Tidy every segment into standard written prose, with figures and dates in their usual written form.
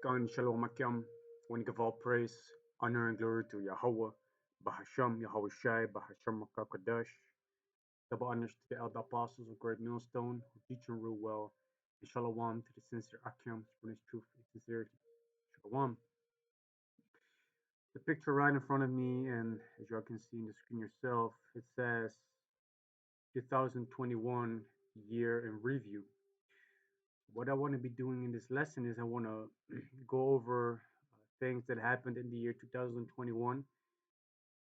Gun Shalom Akim, when give all praise, honor, and glory to Yahawah, Bahasham, Yahawashi, Bahasham Qadash. Double honors to the elder apostles of great Millstone, who teach and rule well, and Shalom to the sincere Akim, spreading truth and sincerity. Shalom. The picture right in front of me, and as you all can see in the screen yourself, it says 2021 year in review. What I want to be doing in this lesson is I want to go over things that happened in the year 2021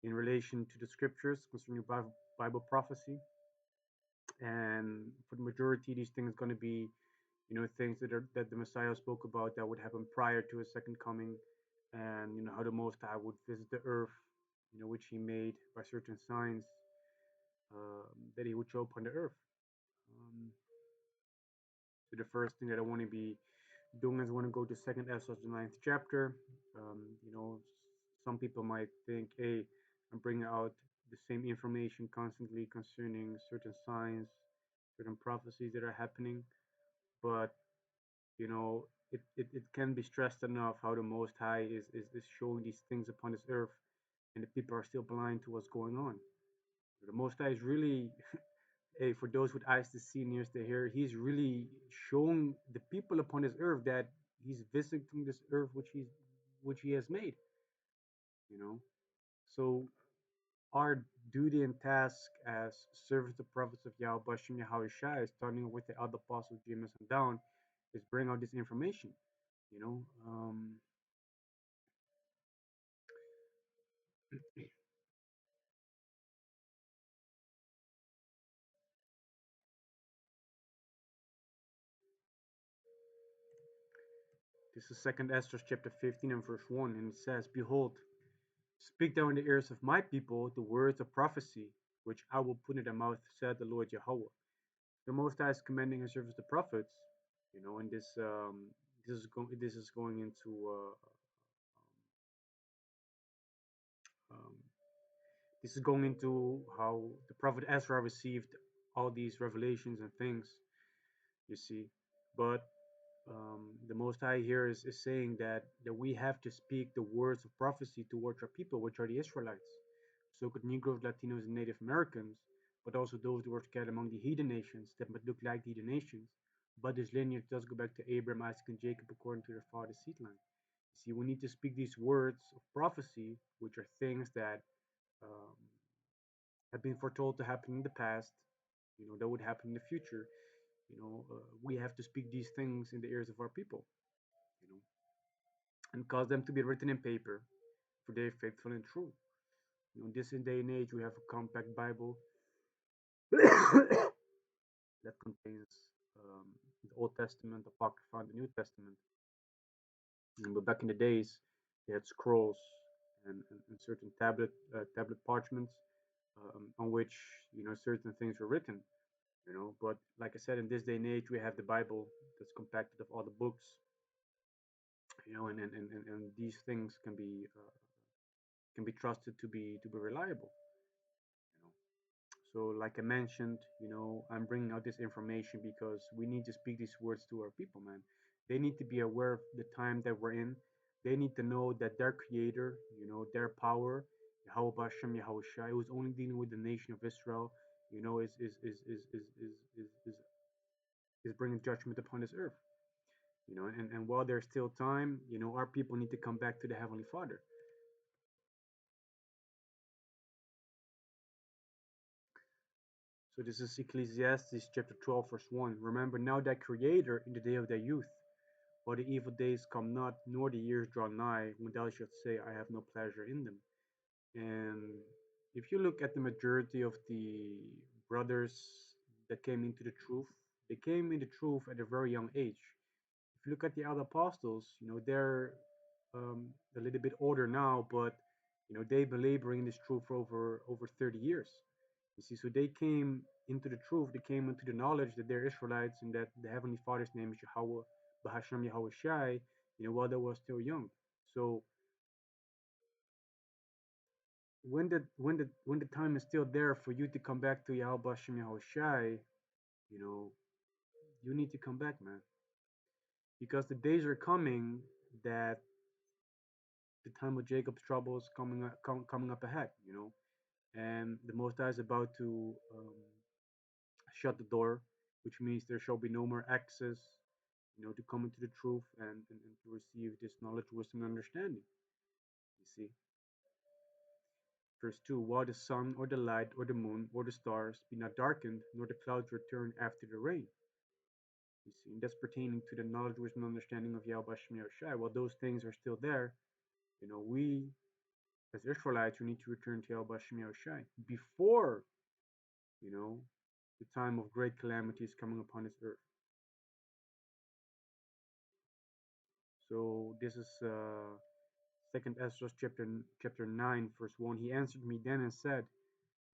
in relation to the scriptures concerning Bible prophecy. And for the majority, these things are going to be, things that the Messiah spoke about that would happen prior to his second coming, and how the Most High would visit the earth, which he made by certain signs that he would show upon the earth. So the first thing that I want to be doing is I want to go to Second Esdras, the 9th chapter. Some people might think, hey, I'm bringing out the same information constantly concerning certain signs, certain prophecies that are happening, but it can be stressed enough how the Most High is showing these things upon this earth, and the people are still blind to what's going on. The Most High is really, hey, for those with eyes to see and ears to hear, he's really showing the people upon this earth that he's visiting this earth which he has made. So our duty and task as service the prophets of Yahawashi Yahawashi, starting with the other apostles James and down, is bring out this information. You know, um, this is Second Esdras chapter 15 and verse 1, and it says, "Behold, speak thou in the ears of my people the words of prophecy, which I will put in their mouth, said the Lord Yahawah." The Most High is commanding his service the prophets, and this is going into um, this is going into how the prophet Ezra received all these revelations and things, you see. But the Most High here is saying that we have to speak the words of prophecy towards our people, which are the Israelites, so-called Negroes, Latinos, and Native Americans, but also those who were scattered among the heathen nations that might look like the heathen nations. But this lineage does go back to Abraham, Isaac, and Jacob according to their father's seed line. See, we need to speak these words of prophecy, which are things that um, have been foretold to happen in the past, that would happen in the future. We have to speak these things in the ears of our people, you know, and cause them to be written in paper, for they are faithful and true. In this day and age, we have a compact Bible that contains the Old Testament, Apocrypha, and the New Testament. But back in the days, they had scrolls and certain tablet parchments on which certain things were written. But like I said, in this day and age, we have the Bible that's compacted of all the books. And these things can be trusted to be reliable. You know. So, like I mentioned, I'm bringing out this information because we need to speak these words to our people, man. They need to be aware of the time that we're in. They need to know that their creator, their power, Yahawah Bahasham Yahawashi, who's only dealing with the nation of Israel, is bringing judgment upon this earth. And while there's still time, our people need to come back to the Heavenly Father. So this is Ecclesiastes chapter 12, verse 1. Remember now thy Creator in the day of thy youth, while the evil days come not, nor the years draw nigh, when thou shalt say, I have no pleasure in them. And if you look at the majority of the brothers that came into the truth, they came into truth at a very young age. If you look at the other apostles, they're a little bit older now, but they've been laboring this truth for over 30 years. You see, so they came into the truth, they came into the knowledge that they're Israelites and that the Heavenly Father's name is Yahawah, Bahasham Yahawashi, while they were still young. So when the time is still there for you to come back to Yahweh Bahasham Yahawashi, you know, you need to come back, man. Because the days are coming that the time of Jacob's trouble is coming up ahead, and the Most High is about to shut the door, which means there shall be no more access, to come into the truth and to receive this knowledge, wisdom, and understanding. You see, verse 2: While the sun or the light or the moon or the stars be not darkened, nor the clouds return after the rain. You see, and that's pertaining to the knowledge, wisdom, and understanding of Yahawashi. While those things are still there, we as Israelites, we need to return to Yahawashi before, you know, the time of great calamity is coming upon this earth. So this is Second Ezra chapter 9, verse 1. He answered me then and said,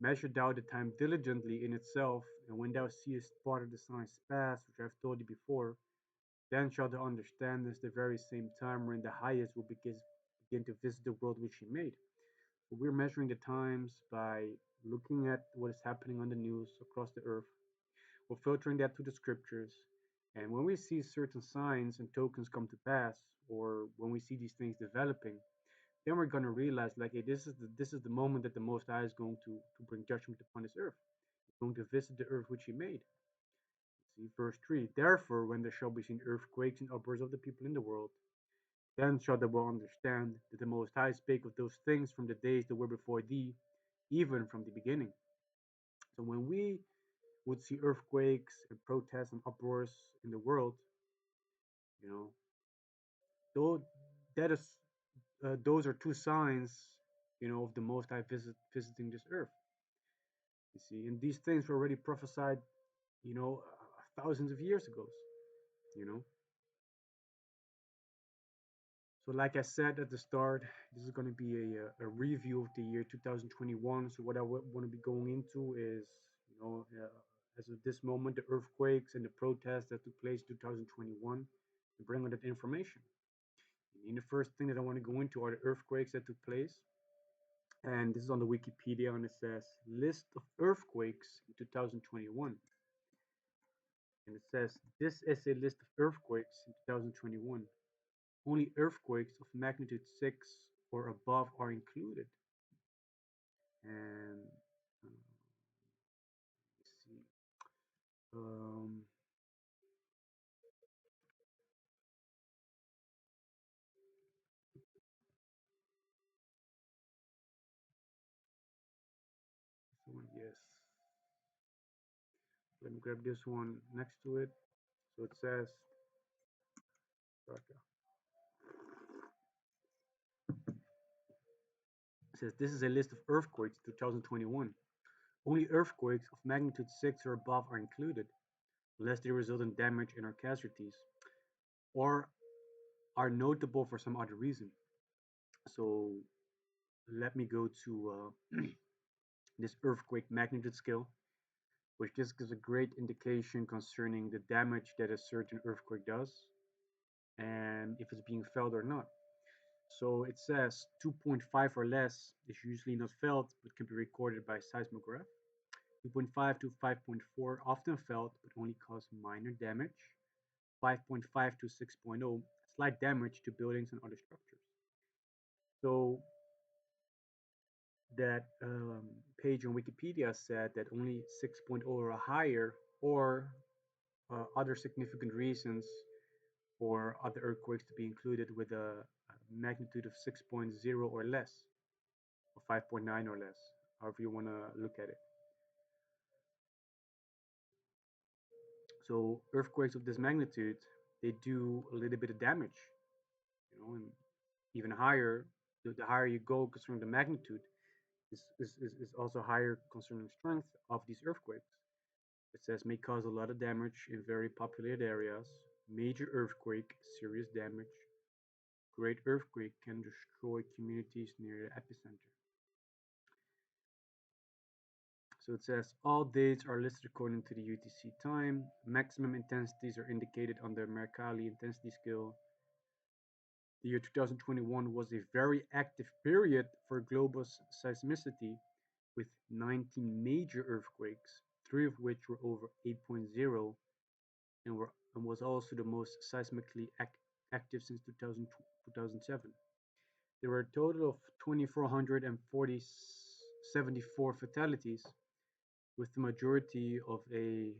Measure thou the time diligently in itself, and when thou seest part of the signs pass, which I have told thee before, then shalt thou understand this the very same time when the highest will begin to visit the world which he made. We're measuring the times by looking at what is happening on the news across the earth. We're filtering that to the scriptures. And when we see certain signs and tokens come to pass, or when we see these things developing, then we're gonna realize like, hey, this is the moment that the Most High is going to bring judgment upon this earth. He's going to visit the earth which he made. See verse 3. Therefore, when there shall be seen earthquakes and uproars of the people in the world, then shall they well understand that the Most High spake of those things from the days that were before thee, even from the beginning. So when we would see earthquakes and protests and uproars in the world, you know, though that is those are two signs, of the Most High visiting this earth. You see, and these things were already prophesied, thousands of years ago. You know, so like I said at the start, this is going to be a review of the year 2021. So what I want to be going into is, as of this moment, the earthquakes and the protests that took place in 2021, and bring on that information. And the first thing that I want to go into are the earthquakes that took place. And this is on the Wikipedia, and it says list of earthquakes in 2021. And it says this is a list of earthquakes in 2021. Only earthquakes of magnitude 6 or above are included. And let's see. Yes. Let me grab this one next to it. So it says, Rawchaa. It says this is a list of earthquakes 2021. Only earthquakes of magnitude 6 or above are included, unless they result in damage and or casualties, or are notable for some other reason. So let me go to this earthquake magnitude scale, which just gives a great indication concerning the damage that a certain earthquake does and if it's being felt or not. So it says 2.5 or less is usually not felt but can be recorded by seismograph. 2.5 to 5.4 often felt but only cause minor damage. 5.5 to 6.0 slight damage to buildings and other structures. So that page on Wikipedia said that only 6.0 or higher, or other significant reasons for other earthquakes to be included with a magnitude of 6.0 or less, or 5.9 or less, however you want to look at it. So earthquakes of this magnitude, they do a little bit of damage, and even higher, the higher you go concerning the magnitude, is also higher concerning strength of these earthquakes. It says may cause a lot of damage in very populated areas. Major earthquake, serious damage. Great earthquake can destroy communities near the epicenter. So it says all dates are listed according to the UTC time. Maximum intensities are indicated on the Mercalli intensity scale. The year 2021 was a very active period for global seismicity, with 19 major earthquakes, 3 of which were over 8.0, and was also the most seismically active since 2007. There were a total of 2,474 fatalities, with the majority of a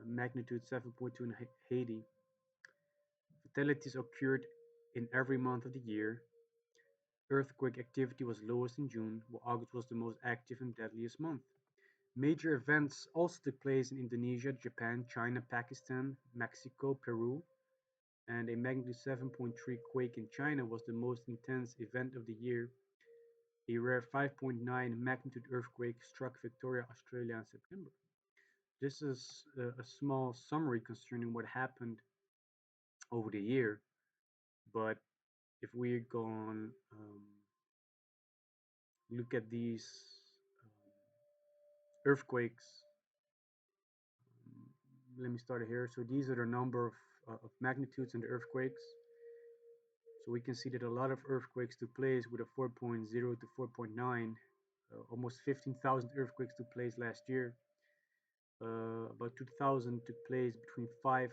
magnitude 7.2 in Haiti. Fatalities occurred in every month of the year. Earthquake activity was lowest in June, while August was the most active and deadliest month. Major events also took place in Indonesia, Japan, China, Pakistan, Mexico, Peru, and a magnitude 7.3 quake in China was the most intense event of the year. A rare 5.9 magnitude earthquake struck Victoria, Australia in September. This is a small summary concerning what happened over the year, but if we go on look at these earthquakes, let me start here. So these are the number of magnitudes in the earthquakes. So we can see that a lot of earthquakes took place with a 4.0 to 4.9. Almost 15,000 earthquakes took place last year. About 2,000 took place between 5.0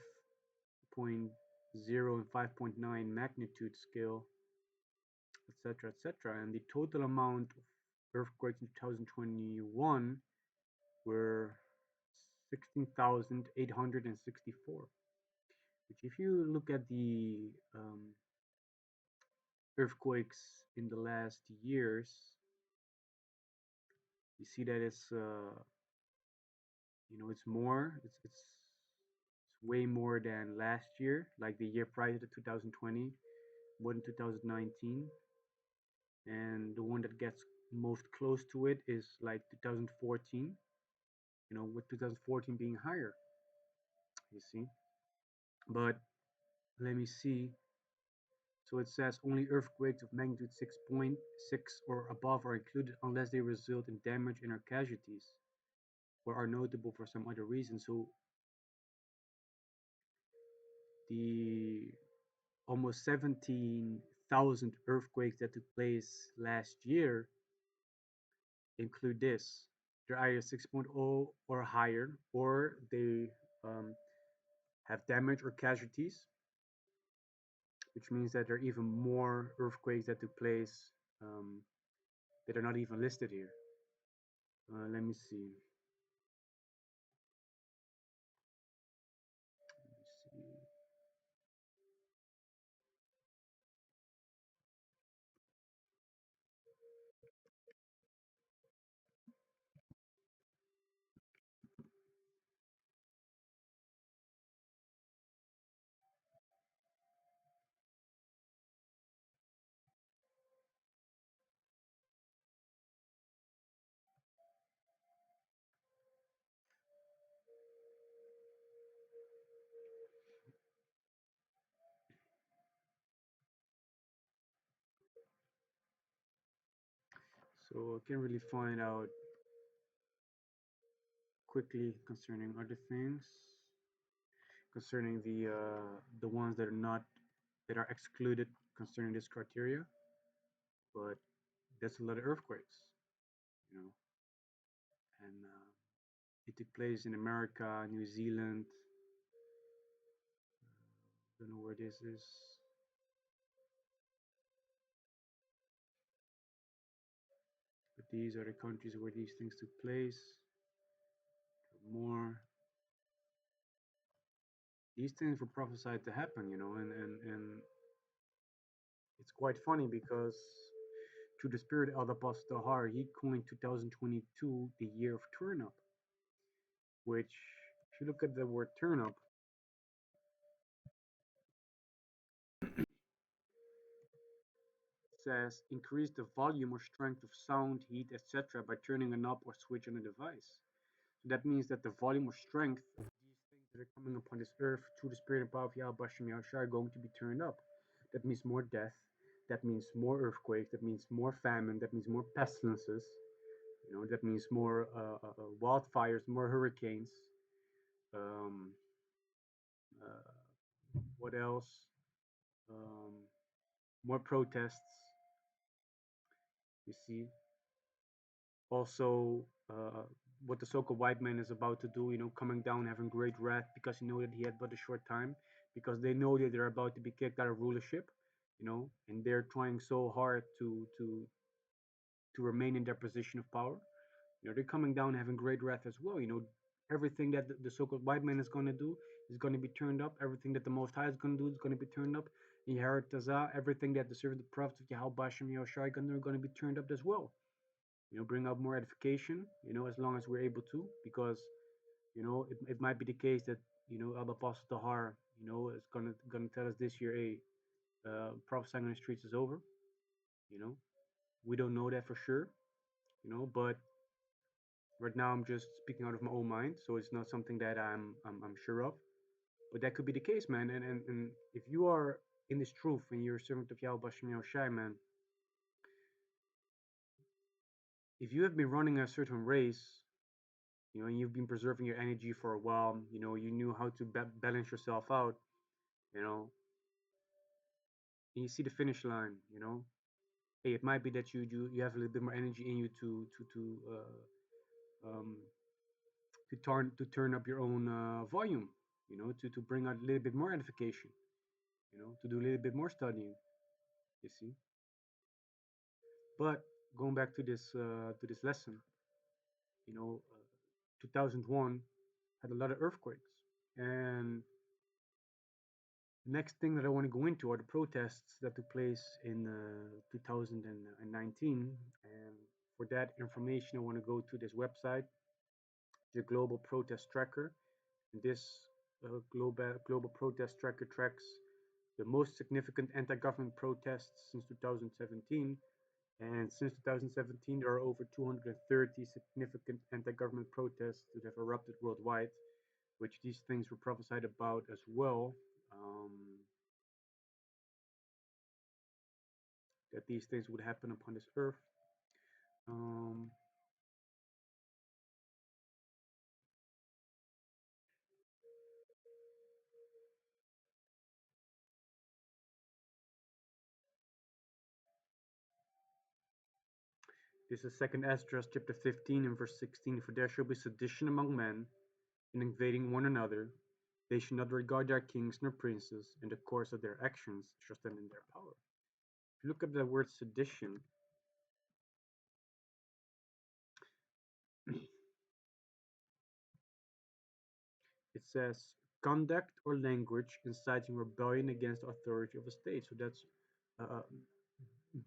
and 5.9 magnitude scale, etc., etc. And the total amount of earthquakes in 2021 were 16,864. Which, if you look at the earthquakes in the last years, you see that it's it's more. It's way more than last year, like the year prior to 2020, more than 2019, and the one that gets most close to it is like 2014. With 2014 being higher, you see. But let me see. So it says only earthquakes of magnitude 6.6 or above are included unless they result in damage and or casualties, or are notable for some other reason. So the almost 17,000 earthquakes that took place last year include this. They're either 6.0 or higher, or they have damage or casualties, which means that there are even more earthquakes that took place that are not even listed here. Let me see. So I can really find out quickly concerning other things, concerning the ones that are excluded concerning this criteria. But that's a lot of earthquakes, you know, and it took place in America, New Zealand. Don't know where this is. But these are the countries where these things took place. More. These things were prophesied to happen, and it's quite funny because through the spirit of the Apostle Har, he coined 2022 the year of turn up, which, if you look at the word turn up, says increase the volume or strength of sound, heat, etc. by turning a knob or switch on a device. So that means that the volume or strength of these things that are coming upon this earth through the spirit and power of Yahawashi are going to be turned up. That means more death. That means more earthquakes. That means more famine. That means more pestilences. That means more wildfires, more hurricanes. Um, what else? Um, More protests. You see. Also, what the so-called white man is about to do. Coming down, having great wrath because he know that he had but a short time, because they know that they're about to be kicked out of rulership. And they're trying so hard to remain in their position of power. They're coming down having great wrath as well. Everything that the so-called white man is going to do is going to be turned up. Everything that the Most High is going to do is going to be turned up. Yahawah, everything that the servant, the prophets of Yahweh, Bahasham, Yahawashi are going to be turned up as well. Bring up more edification. As long as we're able to, because it might be the case that Al Apostle Tahar, is gonna tell us this year, hey, prophesying on the streets is over. You know, we don't know that for sure. But right now I'm just speaking out of my own mind, so it's not something that I'm sure of. But that could be the case, man. And if you are in this truth and you're a servant of Yahweh Bashem Yahushai, man, if you have been running a certain race, and you've been preserving your energy for a while, you knew how to balance yourself out, you know, and you see the finish line, hey, it might be that you have a little bit more energy in you um, to turn up your own volume, to bring out a little bit more edification, to do a little bit more studying, you see. But going back to this lesson, 2001 had a lot of earthquakes, and the next thing that I want to go into are the protests that took place in 2019. And for that information, I want to go to this website, the Global Protest Tracker. And this global protest tracker tracks the most significant anti-government protests since 2017. And since 2017, there are over 230 significant anti-government protests that have erupted worldwide, which these things were prophesied about as well. That these things would happen upon this earth. Um, this is Second Esdras chapter 15 and verse 16. For there shall be sedition among men, and invading one another. They shall not regard their kings nor princes, and the course of their actions shall stand in their power. If you look at the word sedition, it says conduct or language inciting rebellion against the authority of a state. So that's uh,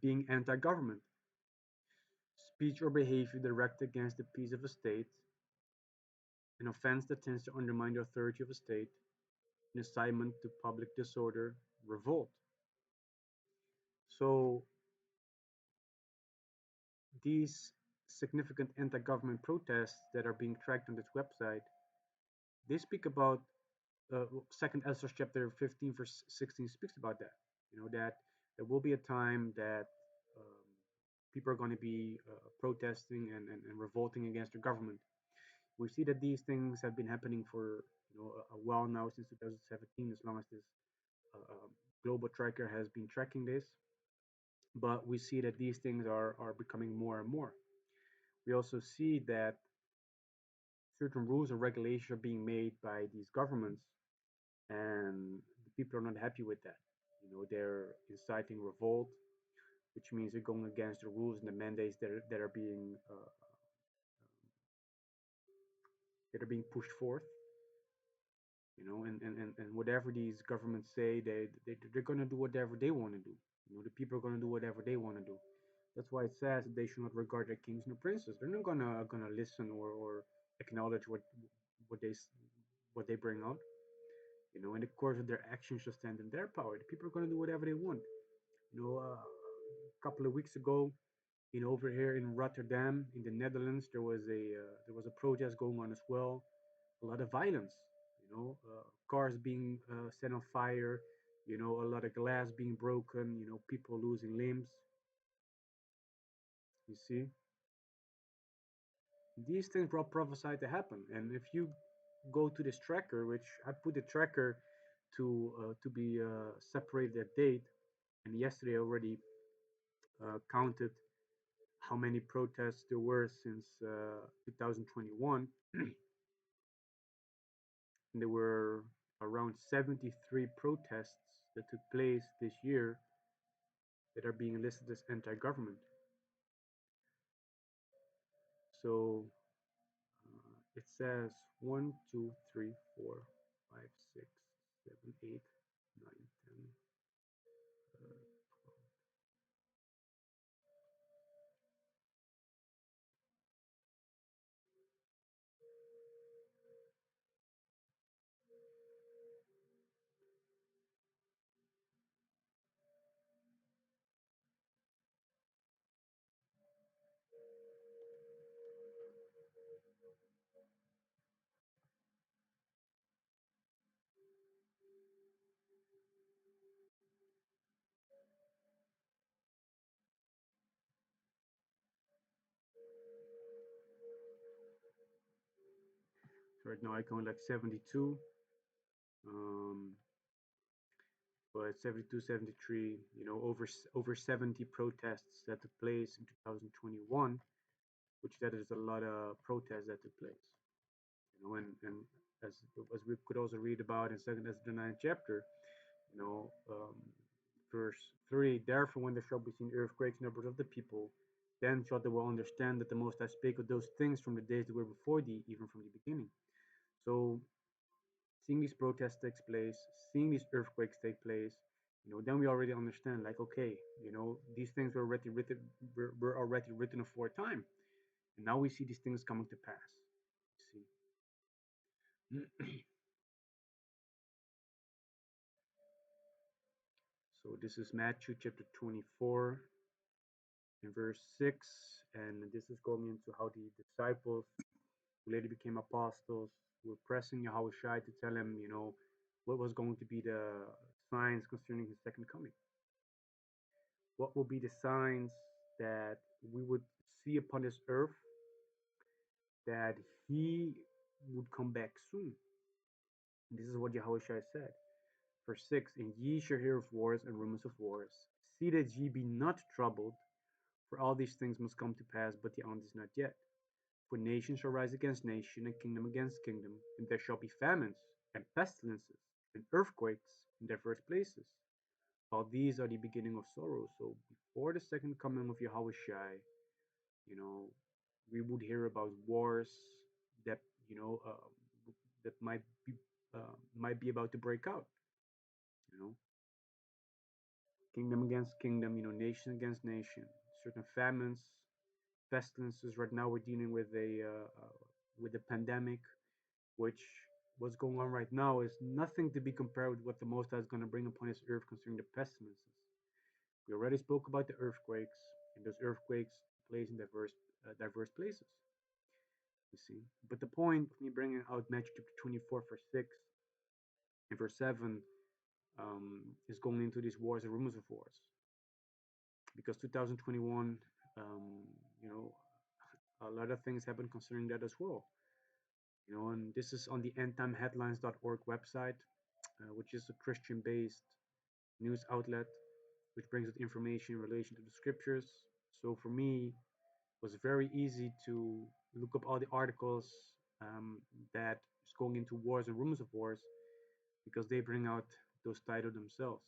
being anti-government. Speech or behavior directed against the peace of a state, an offense that tends to undermine the authority of a state, an incitement to public disorder, revolt. So these significant anti-government protests that are being tracked on this website, they speak about Second Ezra chapter 15 verse 16 speaks about that. That there will be a time that um, people are going to be protesting and revolting against the government. We see that these things have been happening for a while now, since 2017, as long as this global tracker has been tracking this. But we see that these things are becoming more and more. We also see that certain rules and regulations are being made by these governments, and the people are not happy with that. They're inciting revolt, which means they're going against the rules and the mandates that are being pushed forth. And whatever these governments say, they're gonna do whatever they want to do. The people are gonna do whatever they want to do. That's why it says that they should not regard their kings nor princes. They're not gonna listen or acknowledge what they what they bring out. And the course of their actions shall stand in their power. The people are gonna do whatever they want. A couple of weeks ago, over here in Rotterdam, in the Netherlands, there was a protest going on as well. A lot of violence, cars being set on fire, a lot of glass being broken, people losing limbs. You see, these things were all prophesied to happen. And if you go to this tracker, which I put the tracker to be separated at date, and yesterday I already counted how many protests there were since 2021. And there were around 73 protests that took place this year that are being listed as anti-government. So it says 1, 2, 3, 4, 5, 6, 7, 8, 9, 10. So right now I count like 72. Um, but 72, 73, over 70 protests that took place in 2021, which that is a lot of protests that took place. And as we could also read about in Second Ezra the 9th chapter, verse 3, therefore when there shall be seen earthquakes in the numbers of the people, then shalt thou well understand that the Most High spake of those things from the days that were before thee, even from the beginning. So seeing these protests take place, seeing these earthquakes take place, then we already understand, like, okay, these things were already written aforetime, and now we see these things coming to pass. See. So this is Matthew chapter 24 and verse 6, and this is going into how the disciples who later became apostles were pressing Yahawashi to tell him, what was going to be the signs concerning his second coming. What will be the signs that we would see upon this earth that he would come back soon? And this is what Yahawashi said. Verse 6, and ye shall hear of wars and rumors of wars. See that ye be not troubled, for all these things must come to pass, but the end is not yet. For nation shall rise against nation, and kingdom against kingdom, and there shall be famines, and pestilences, and earthquakes in diverse places. All these are the beginning of sorrow. So before the second coming of Yahawashi, we would hear about wars that that might be about to break out. Kingdom against kingdom, nation against nation, certain famines, pestilences. Right now, we're dealing with a pandemic, which what's going on right now is nothing to be compared with what the Most High is going to bring upon His earth concerning the pestilences. We already spoke about the earthquakes, and those earthquakes place in diverse places. You see, but the point of me bringing out Matthew chapter 24, verse 6 and verse 7 is going into these wars and rumors of wars, because 2021, a lot of things happen concerning that as well. And this is on the endtimeheadlines.org website, which is a Christian-based news outlet, which brings us information in relation to the scriptures. So for me, it was very easy to look up all the articles that is going into wars and rumors of wars, because they bring out those titles themselves.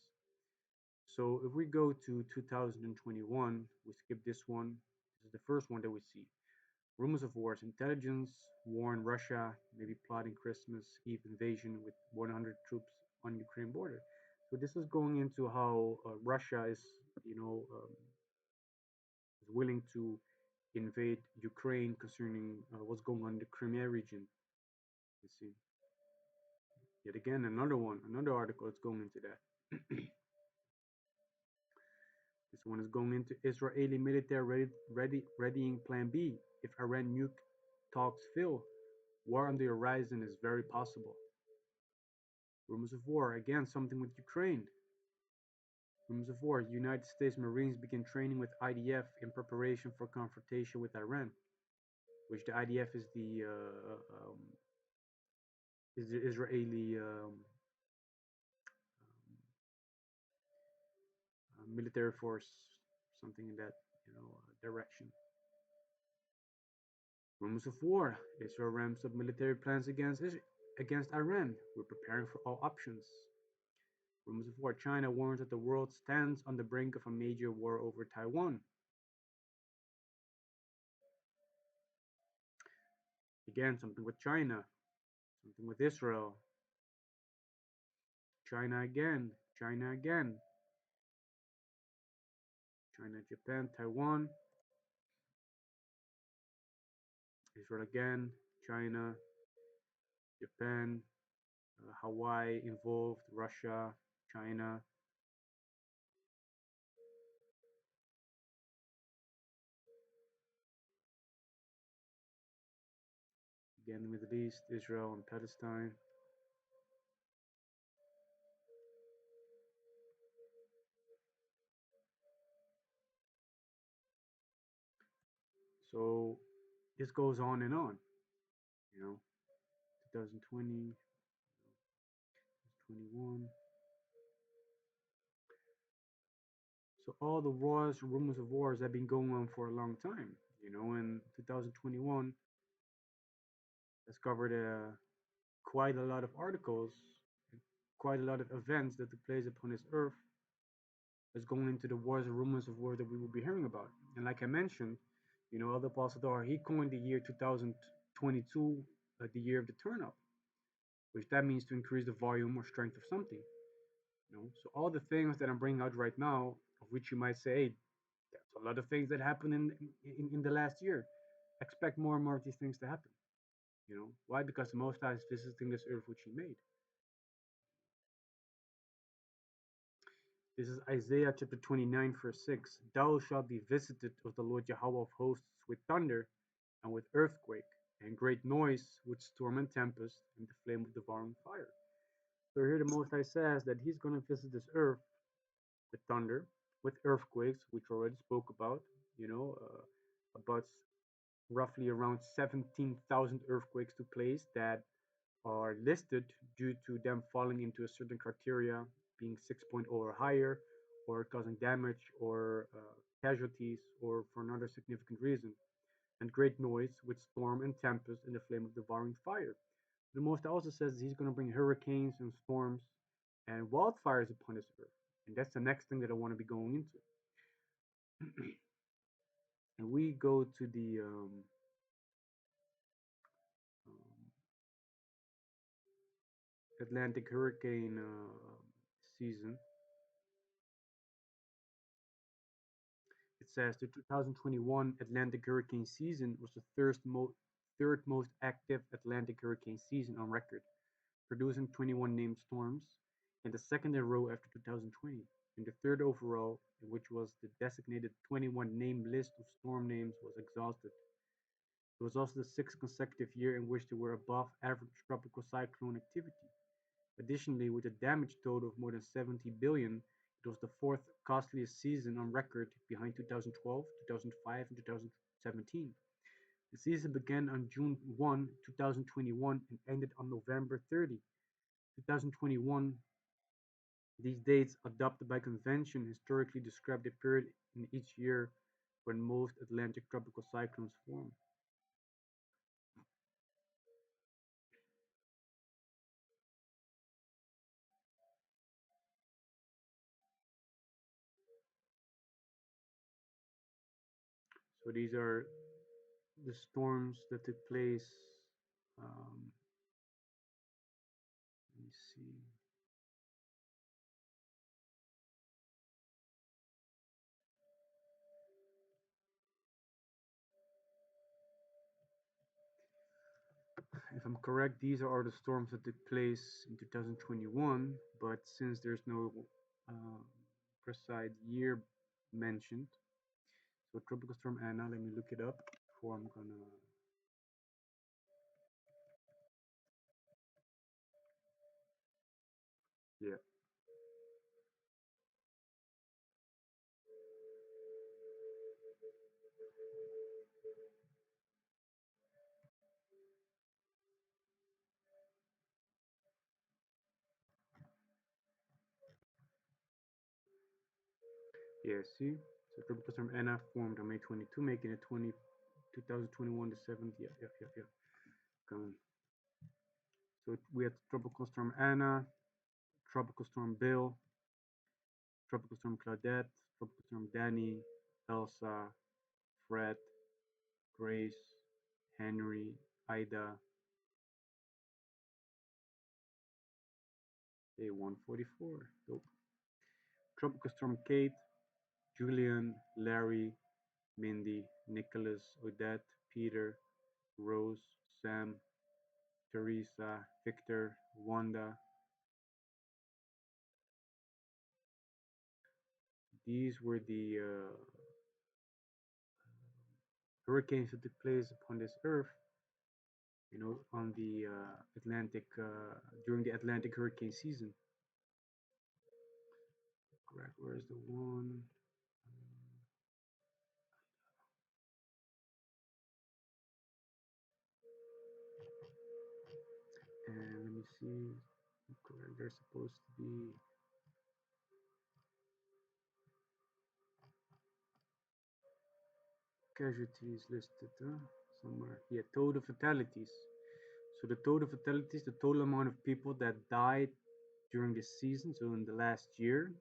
So if we go to 2021, we skip this one. This is the first one that we see. Rumors of wars. Intelligence warn Russia may be plotting Christmas Eve invasion with 100 troops on Ukraine border. So this is going into how Russia is, is willing to invade Ukraine concerning what's going on in the Crimea region. You see, yet again another article that's going into that. This one is going into Israeli military readying Plan B if Iran nuke talks fail. War on the horizon is very possible. Rumors of war, again, something with Ukraine. Rumors of war, United States Marines begin training with IDF in preparation for confrontation with Iran, which the IDF is the Israeli military force, something in that direction. Rumors of war. Israel ramps up military plans against Iran. We're preparing for all options. Rumors of war. China warns that the world stands on the brink of a major war over Taiwan. Again, something with China, something with Israel. China again, China again. China, Japan, Taiwan, Israel again, China, Japan, Hawaii involved, Russia, China. Again, the Middle East, Israel, and Palestine. So this goes on and on. You know, 2020, 21. So all the wars, rumors of wars have been going on for a long time. In 2021, has covered quite a lot of articles, quite a lot of events that took place upon this earth is going into the wars and rumors of war that we will be hearing about. And like I mentioned, other Pasadar, he coined the year 2022 the year of the turn up, which that means to increase the volume or strength of something. So all the things that I'm bringing out right now, of which you might say, hey, that's a lot of things that happened in the last year. Expect more and more of these things to happen. Why? Because the Most High is visiting this earth which He made. This is Isaiah chapter 29, verse 6. Thou shalt be visited of the Lord Yahawah of hosts with thunder and with earthquake and great noise with storm and tempest and the flame of devouring fire. So here the Most High says that He's going to visit this earth with thunder, with earthquakes, which we already spoke about roughly around 17,000 earthquakes took place that are listed due to them falling into a certain criteria, being 6.0 or higher, or causing damage or casualties, or for another significant reason, and great noise with storm and tempest and the flame of devouring fire. The Most also says He's going to bring hurricanes and storms and wildfires upon this earth. And that's the next thing that I want to be going into. And we go to the um, Atlantic hurricane season. It says the 2021 Atlantic hurricane season was the third most active Atlantic hurricane season on record, producing 21 named storms, and the second in a row after 2020, and the third overall, which was the designated 21 name list of storm names, was exhausted. It was also the sixth consecutive year in which there were above average tropical cyclone activity. Additionally, with a damage total of more than 70 billion, it was the fourth costliest season on record behind 2012, 2005, and 2017. The season began on June 1, 2021 and ended on November 30, 2021. These dates, adopted by convention, historically describe the period in each year when most Atlantic tropical cyclones form. So these are the storms that took place. Let me see. If I'm correct, these are the storms that took place in 2021, but since there's no uh, precise year mentioned, so Tropical Storm Anna, let me look it up before I'm gonna. Yeah, yeah, see? So Tropical Storm Anna formed on May 22, making it 2021, the 7th. Yeah, yeah, yeah, yeah. Come. So we had Tropical Storm Anna, Tropical Storm Bill, Tropical Storm Claudette, Tropical Storm Danny, Elsa, Fred, Grace, Henry, Ida. Day 144. Dope. Tropical Storm Kate, Julian, Larry, Mindy, Nicholas, Odette, Peter, Rose, Sam, Teresa, Victor, Wanda. These were the hurricanes that took place upon this earth, on the Atlantic, during the Atlantic hurricane season. Correct. Where's the one? And let me see. Correct. They're supposed to be casualties listed somewhere. Yeah, total fatalities. So the total fatalities, the total amount of people that died during this season, so in the last year,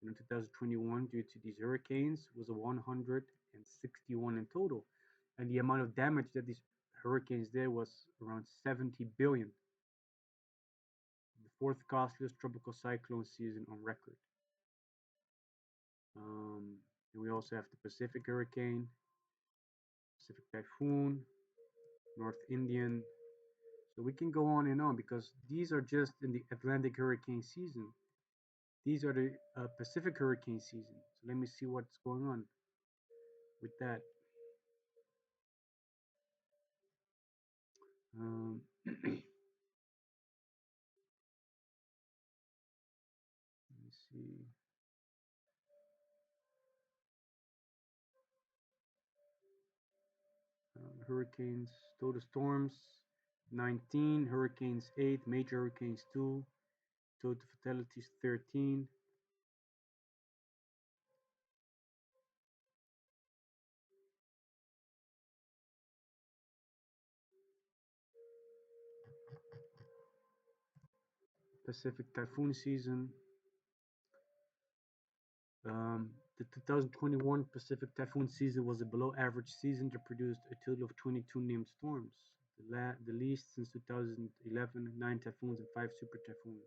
2021, due to these hurricanes, was a 161 in total, and the amount of damage that these hurricanes did was around 70 billion. The fourth costliest tropical cyclone season on record. And we also have the Pacific hurricane, Pacific Typhoon, North Indian. So we can go on and on because these are just in the Atlantic hurricane season. These are the Pacific hurricane season. So let me see what's going on with that. Let me see. Hurricanes, total storms 19, hurricanes 8, major hurricanes 2, total fatalities 13. Pacific typhoon season. The 2021 Pacific typhoon season was a below average season that produced a total of 22 named storms, the least since 2011, 9 typhoons and 5 super typhoons.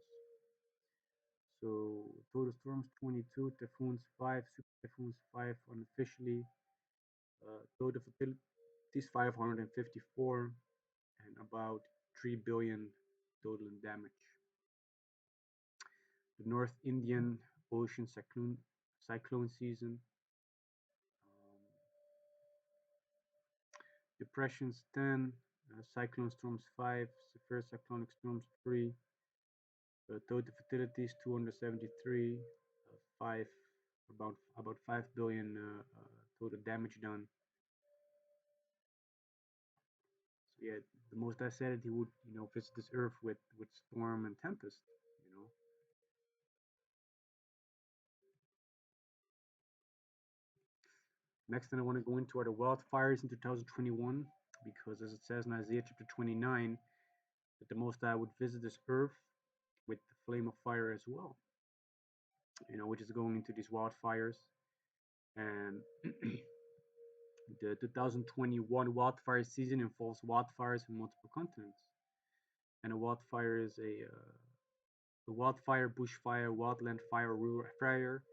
So total storms 22, typhoons 5, super typhoons 5 unofficially, total fatalities 554, and about 3 billion total in damage. The North Indian Ocean cyclone season. Depressions 10, cyclone storms 5, severe cyclonic storms 3, total fatalities 273, 5 about 5 billion total damage done. So yeah, the most I said he would visit this earth with storm and tempest. Next thing I want to go into are the wildfires in 2021, because as it says in Isaiah chapter 29, that the Most High would visit this earth with the flame of fire as well, which is going into these wildfires. And the 2021 wildfire season involves wildfires in multiple continents. And a wildfire is a wildfire, bushfire, wildland fire, rural fire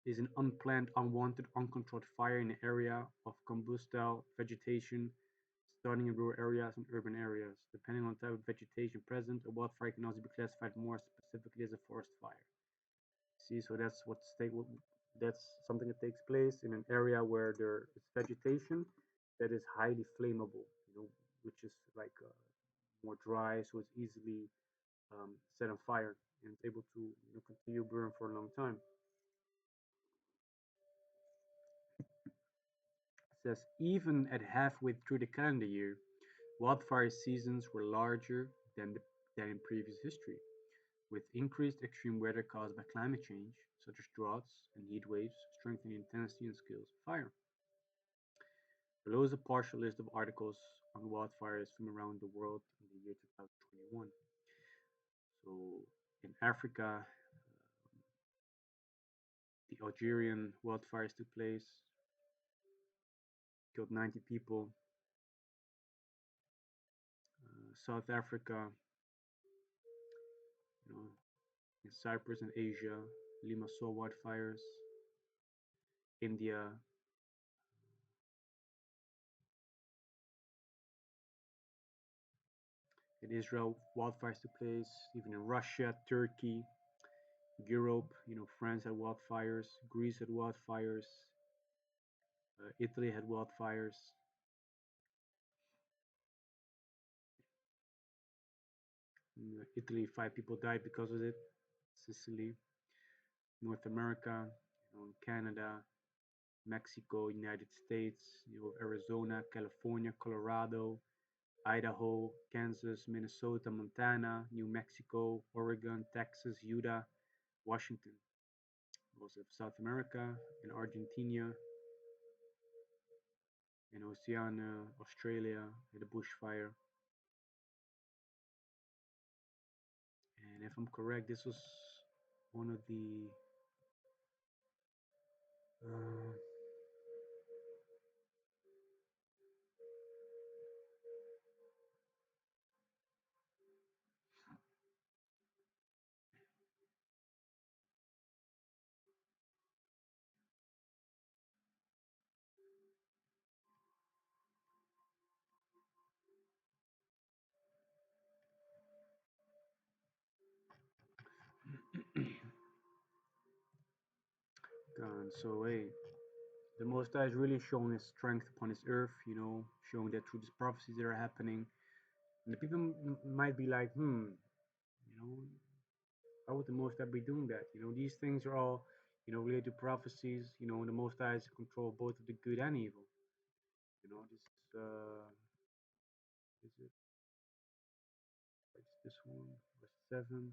is an unplanned, unwanted, uncontrolled fire in an area of combustible vegetation, starting in rural areas and urban areas. Depending on the type of vegetation present, a wildfire can also be classified more specifically as a forest fire. See, so that's something that takes place in an area where there is vegetation that is highly flammable, which is like more dry, so it's easily set on fire and it's able to continue burn for a long time. It says even at halfway through the calendar year, wildfire seasons were larger than in previous history, with increased extreme weather caused by climate change, such as droughts and heat waves, strengthening intensity and scales of fire. Below is a partial list of articles on wildfires from around the world in the year 2021. So in Africa, the Algerian wildfires took place, killed 90 people. South Africa, you know, in Cyprus and Asia, Limassol wildfires. India, in Israel, wildfires took place. Even in Russia, Turkey, Europe, France had wildfires. Greece had wildfires. Italy had wildfires. In Italy, 5 people died because of it. Sicily, North America, Canada, Mexico, United States, Arizona, California, Colorado, Idaho, Kansas, Minnesota, Montana, New Mexico, Oregon, Texas, Utah, Washington. Also South America, in Argentina, in Oceania, Australia, the bushfire. And if I'm correct, this was one of the uh, gone. So hey, the Most High is really showing His strength upon His earth. Showing that through these prophecies that are happening, and the people might be like, you know, how would the Most High be doing that? These things are all, related to prophecies. The Most High is in control both of the good and evil. This is it. This one, verse 7.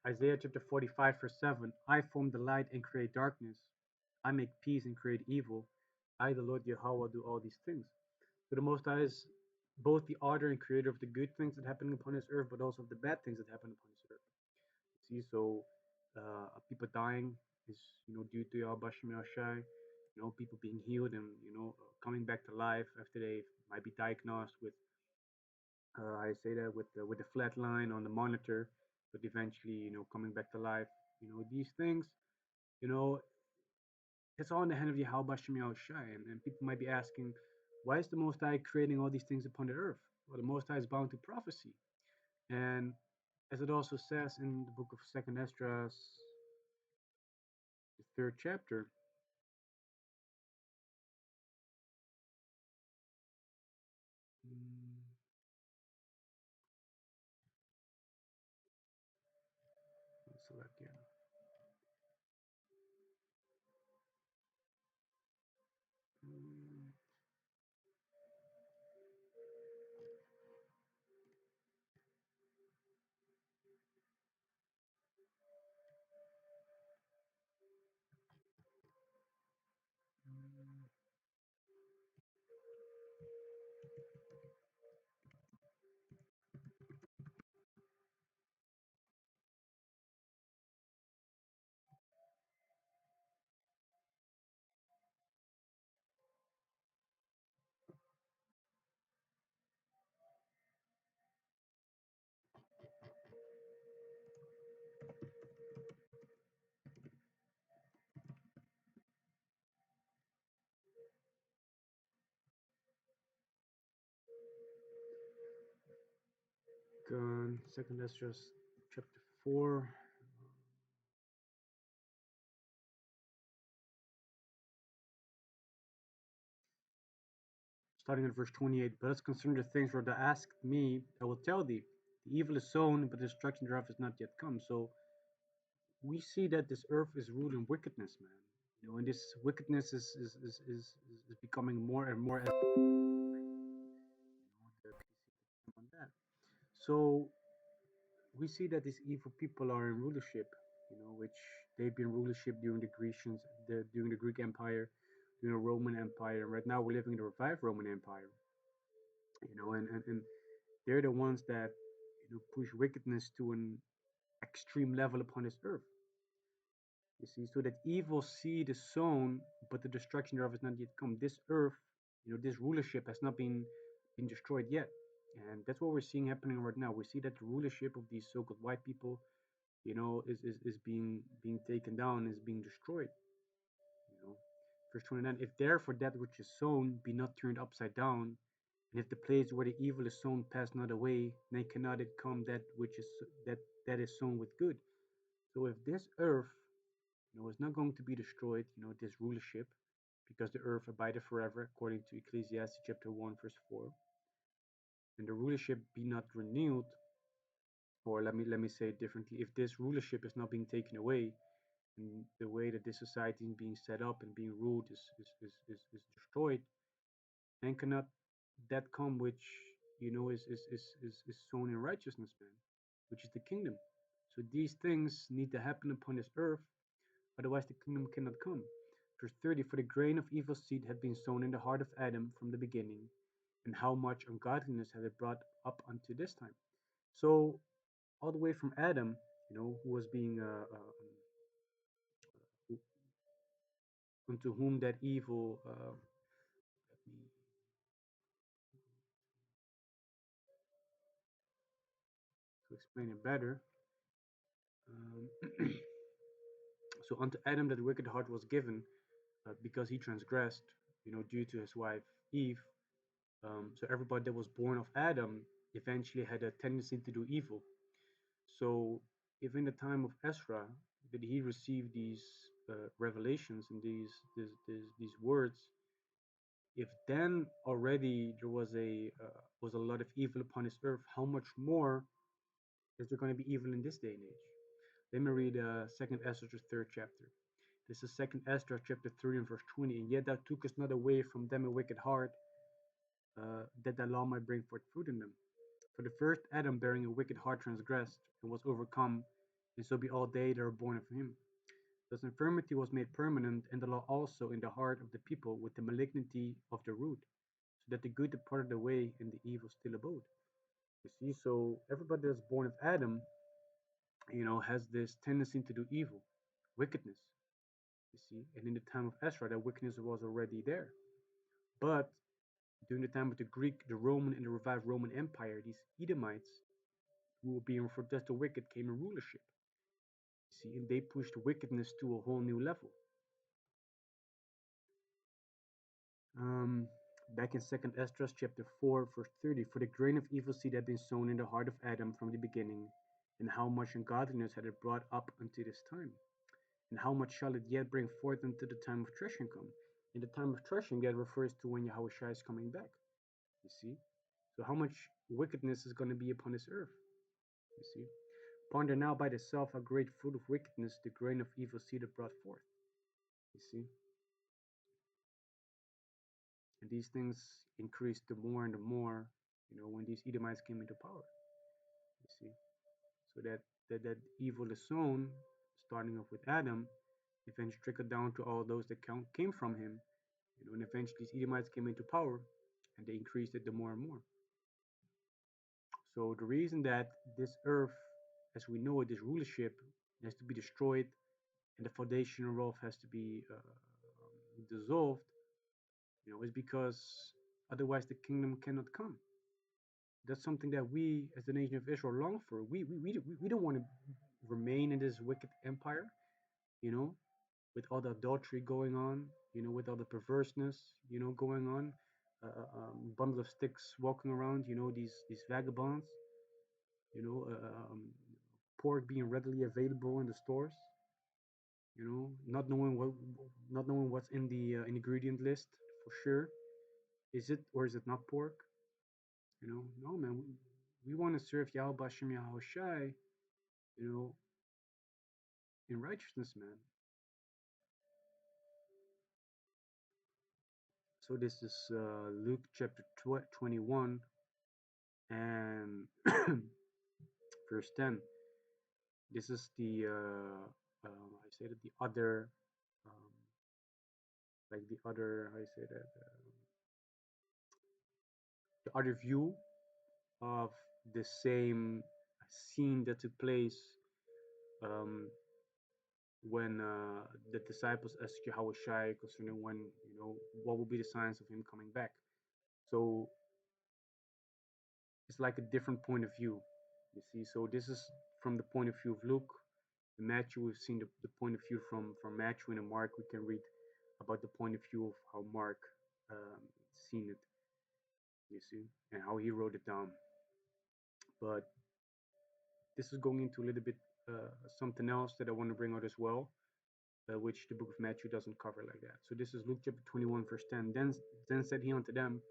Isaiah chapter 45, verse 7. I form the light and create darkness. I make peace and create evil. I, the Lord Yahawah, do all these things. So the Most High is both the author and creator of the good things that happen upon this earth, but also of the bad things that happen upon this earth. See, so people dying is due to Bahasham, people being healed and coming back to life after they might be diagnosed with I say that with the flat line on the monitor, but eventually coming back to life. These things, you know it's all in the hand of Yahweh Shai, and people might be asking, why is the Most High creating all these things upon the earth? Well, the Most High is bound to prophecy, and as it also says in the book of Second Esdras, the third chapter. Mm, select yeah. Mm, mm. Second Esdras chapter 4. Starting at verse 28, but let's consider the things where thou asked me, I will tell thee. The evil is sown, but the destruction thereof is not yet come. So we see that this earth is ruled in wickedness, man. And this wickedness is becoming more and more as on that. So we see that these evil people are in rulership, which they've been rulership during the Grecians, during the Greek Empire, Roman Empire. Right now we're living in the revived Roman Empire. And they're the ones that push wickedness to an extreme level upon this earth. You see, so that evil seed is sown, but the destruction thereof has not yet come. This earth, this rulership has not been destroyed yet, and that's what we're seeing happening right now. We see that the rulership of these so-called white people, is being taken down, is being destroyed. Verse 29: If therefore that which is sown be not turned upside down, and if the place where the evil is sown pass not away, then cannot it come that is sown with good. So if this earth, is not going to be destroyed, this rulership, because the earth abideth forever, according to Ecclesiastes chapter 1, verse 4, and the rulership be not renewed, or let me say it differently, if this rulership is not being taken away, and the way that this society is being set up and being ruled is destroyed, then cannot that come which is sown in righteousness, man, which is the kingdom. So these things need to happen upon this earth, otherwise the kingdom cannot come. Verse 30: For the grain of evil seed had been sown in the heart of Adam from the beginning, and how much ungodliness had it brought up unto this time. So all the way from Adam, who was being unto whom that evil. Let me to explain it better. Um, so unto Adam that wicked heart was given, because he transgressed, due to his wife Eve. So everybody that was born of Adam eventually had a tendency to do evil. So if in the time of Ezra did he receive these revelations and these words, if then already there was a lot of evil upon this earth, how much more is there going to be evil in this day and age? Let me read Second Ezra, the third chapter. This is Second Ezra chapter 3 and verse 20. And yet thou tookest not away from them a wicked heart, that thy law might bring forth fruit in them. For the first Adam bearing a wicked heart transgressed and was overcome, and so be all they that are born of him. Thus infirmity was made permanent, and the law also in the heart of the people with the malignity of the root, so that the good departed away and the evil still abode. You see, so everybody that's born of Adam, has this tendency to do evil, wickedness. You see, and in the time of Ezra, that wickedness was already there. But during the time of the Greek, the Roman, and the revived Roman Empire, these Edomites, who were being referred to as the wicked, came in rulership. You see, and they pushed wickedness to a whole new level. Um, Back in Second Esdras chapter 4, verse 30, for the grain of evil seed had been sown in the heart of Adam from the beginning, and how much ungodliness had it brought up unto this time, and how much shall it yet bring forth unto the time of threshing come? In the time of threshing, that refers to when Yahawashi is coming back. You see, so how much wickedness is going to be upon this earth? You see, ponder now by itself how great fruit of wickedness the grain of evil seed had brought forth. You see, and these things increased the more and the more, when these Edomites came into power. You see, so that evil is sown, starting off with Adam, eventually trickled down to all those that came from him, and eventually these Edomites came into power, and they increased it the more and more. So the reason that this earth, as we know it, this rulership, has to be destroyed, and the foundation of has to be dissolved, is because otherwise the kingdom cannot come. That's something that we, as the nation of Israel, long for. We don't want to remain in this wicked empire, you know, with all the adultery going on, with all the perverseness, going on, bundle of sticks walking around, these vagabonds, you know, pork being readily available in the stores, not knowing what's in the ingredient list for sure. Is it or is it not pork? No, man. We want to serve Yahweh Bahasham Yahawashi, you know, in righteousness, man. So this is Luke chapter 21 and verse 10. This is the I say that the other um, like the other, how you say that, the other view of the same scene that took place um, when the disciples asked Yahawashi concerning when, what will be the signs of him coming back. So it's like a different point of view, you see. So this is from the point of view of Luke. In Matthew, we've seen the point of view from Matthew, and in Mark, we can read about the point of view of how Mark seen it, you see, and how he wrote it down. But this is going into a little bit something else that I want to bring out as well, which the book of Matthew doesn't cover like that. So this is Luke chapter 21, verse 10. Then said he unto them,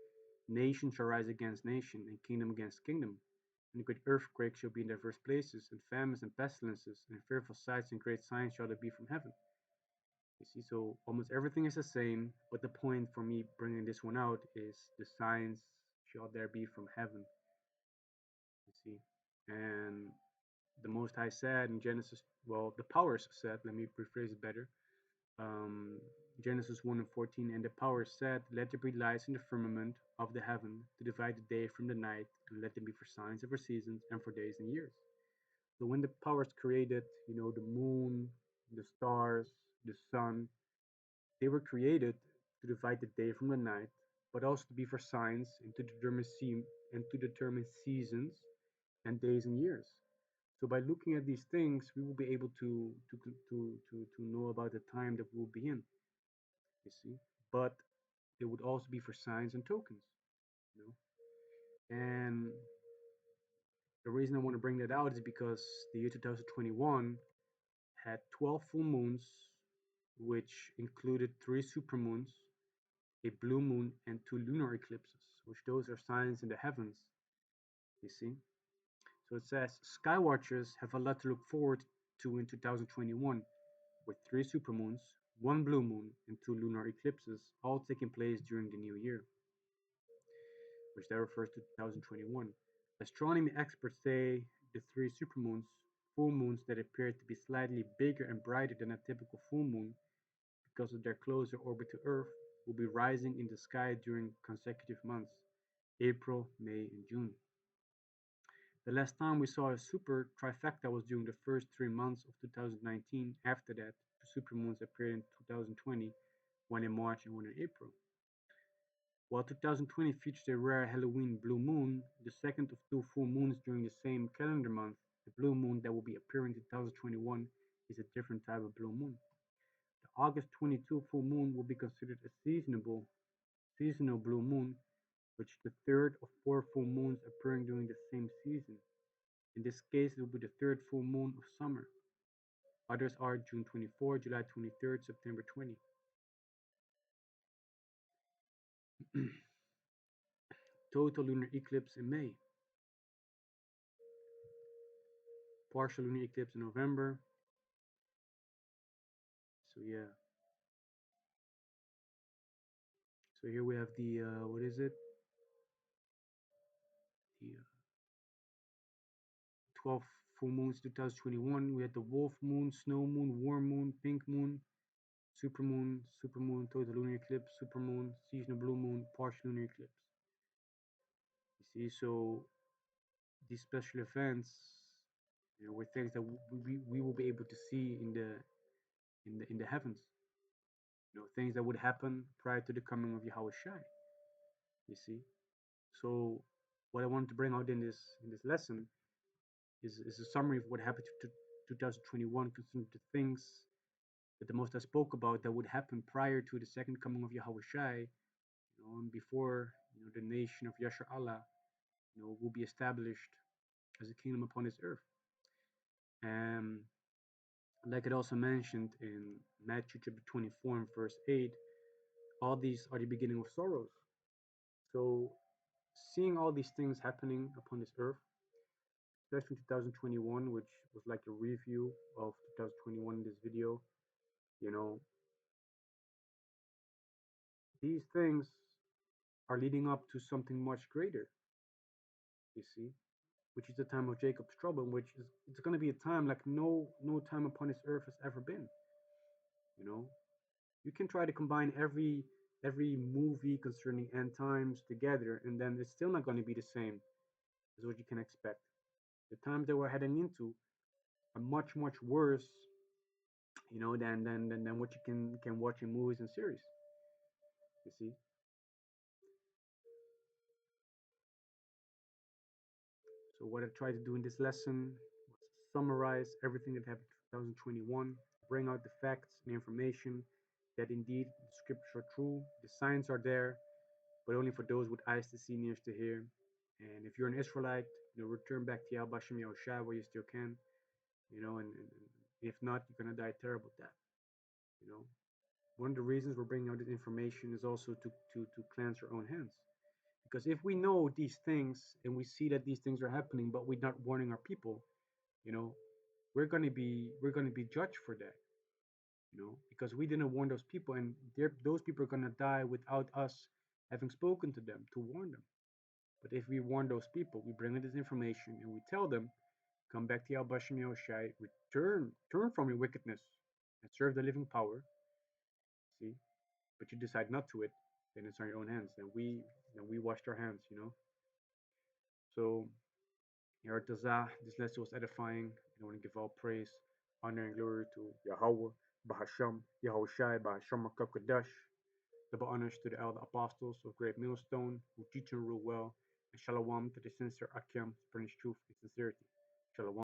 Nation shall rise against nation, and kingdom against kingdom. And great earthquakes shall be in diverse places, and famines and pestilences, and fearful sights and great signs shall there be from heaven. You see, so almost everything is the same, but the point for me bringing this one out is the signs shall there be from heaven. You see, and the Most High said in Genesis, well, the powers said, let me rephrase it better. Genesis 1 and 14, and the powers said, Let there be lights in the firmament of the heaven to divide the day from the night, and let them be for signs and for seasons and for days and years. So when the powers created, the moon, the stars, the sun, they were created to divide the day from the night, but also to be for signs and to determine seasons and days and years. So by looking at these things, we will be able to know about the time that we'll be in. You see, but they would also be for signs and tokens. You know, and the reason I want to bring that out is because the year 2021 had 12 full moons, which included 3 supermoons, a blue moon, and 2 lunar eclipses, which those are signs in the heavens. You see, so it says skywatchers have a lot to look forward to in 2021, with 3 supermoons, 1 blue moon, and 2 lunar eclipses, all taking place during the new year, which that refers to 2021. Astronomy experts say the 3 supermoons, full moons that appear to be slightly bigger and brighter than a typical full moon because of their closer orbit to Earth, will be rising in the sky during consecutive months, April, May, and June. The last time we saw a super trifecta was during the first 3 months of 2019. After that, the supermoons appeared in 2020, one in March and one in April. While 2020 featured a rare Halloween blue moon, the second of 2 full moons during the same calendar month, the blue moon that will be appearing in 2021 is a different type of blue moon. The August 22 full moon will be considered a seasonal blue moon, which is the third of 4 full moons appearing during the same season. In this case, it will be the third full moon of summer. Others are June 24, July 23rd, September 20. Total lunar eclipse in May. Partial lunar eclipse in November. So yeah. So here we have the what is it? The 12 full moons 2021. We had the wolf moon, snow moon, warm moon, pink moon, supermoon, total lunar eclipse, supermoon, seasonal blue moon, partial lunar eclipse. You see, so these special events, were things that we will be able to see in the heavens. Things that would happen prior to the coming of Yahawashi. You see, so what I wanted to bring out in this lesson is a summary of what happened to 2021 concerning the things that the Most High spoke about that would happen prior to the second coming of Yahawashi, and before the nation of Yasher Allah, will be established as a kingdom upon this earth. And like it also mentioned in Matthew chapter 24 and verse 8, all these are the beginning of sorrows. So seeing all these things happening upon this earth, especially 2021, which was like a review of 2021 in this video, these things are leading up to something much greater, you see, which is the time of Jacob's trouble, which is it's going to be a time like no time upon this earth has ever been, you know. You can try to combine every movie concerning end times together, and then it's still not going to be the same as what you can expect. The times that we're heading into are much worse, than what you can watch in movies and series. You see. So what I tried to do in this lesson was summarize everything that happened in 2021, bring out the facts and information that indeed the scriptures are true, the signs are there, but only for those with eyes to see and ears to hear. And if you're an Israelite, return back to Bahasham Yahawashi where you still can, and if not, you're gonna die a terrible death. You know, one of the reasons we're bringing out this information is also to cleanse our own hands. Because if we know these things and we see that these things are happening, but we're not warning our people, you know, we're gonna be judged for that. Because we didn't warn those people, and those people are gonna die without us having spoken to them to warn them. But if we warn those people, we bring in this information and we tell them, come back to Yahawah Yahushai, turn from your wickedness and serve the living power. See, but you decide not to it, then it's on your own hands. Then we washed our hands. So Yartaza, this lesson was edifying, and I want to give all praise, honor, and glory to Yahawah, Bahasham, Yahushai, Bahasham Qadash. Double honors to the elder apostles of great Millstone who teach and rule well, and shalom to the sincere Akim, spreading truth and sincerity. Shalom.